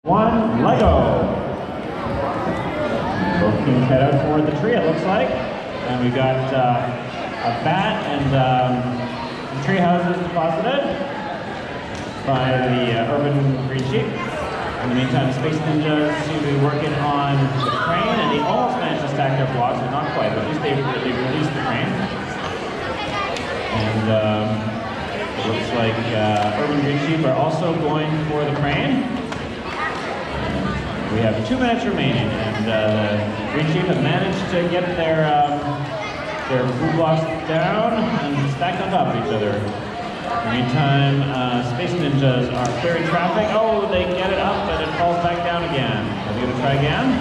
One, Lego. Both teams head out toward the tree, it looks like. And we got a bat and some tree houses deposited by the urban green sheep. In the meantime, the Space Ninjas seem to be working on the crane, and they almost managed to stack their blocks, but not quite, but at least they released the crane. And it looks like urban green sheep are also going for the crane. We have 2 minutes remaining, and the green sheep have managed to get their food blocks down and stacked on top of each other. In the meantime, Space Ninjas are clearing traffic. Oh, they get it up, but it falls back down again. Are we going to try again?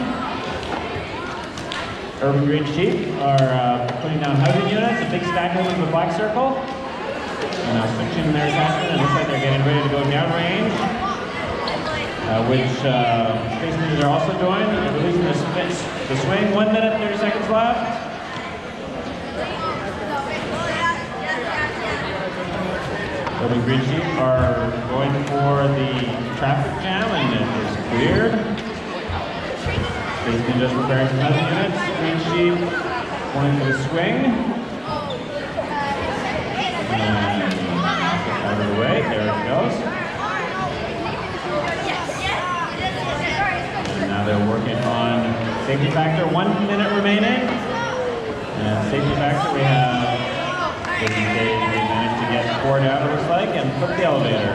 Urban green sheep are putting down housing units, a big stack over the black circle. And now switching their attachment, it looks like they're getting ready to go downrange. Which Space Ninjas are also doing. They're releasing the swing. 1 minute, 30 seconds left. Urban green sheep are going for the traffic jam, and it is cleared. Space Ninjas preparing some housing units. Green sheep going for the swing. And out of the way, there it goes. Now they're working on safety factor. 1 minute remaining. And safety factor, we have, they managed to get 4 down, it looks like, and flip the elevator.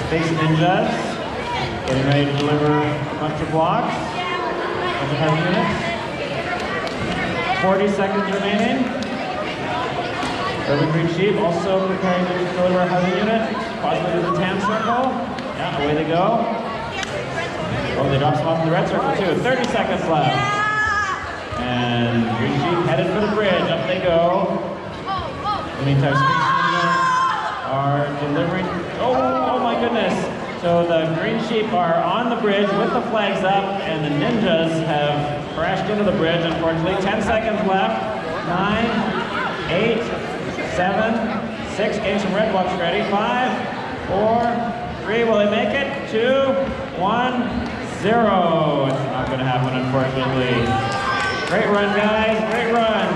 Space Ninjas getting ready to deliver a bunch of blocks, a bunch of housing units. 40 seconds remaining. Urban green sheep also preparing to deliver a housing unit, possibly to the tan circle. Yeah, away they go. Oh, they dropped some off in the red circle too. 30 seconds left. And green sheep headed for the bridge. Up they go. In the meantime, Space Ninjas are delivering. Oh my goodness. So the green sheep are on the bridge with the flags up, and the ninjas have crashed into the bridge, unfortunately. 10 seconds left. 9, 8, 7, 6. Getting some red blocks ready. 5, 4, 3. Will they make it? 2, 1. 0. It's not going to happen, unfortunately. Great run, guys. Great run.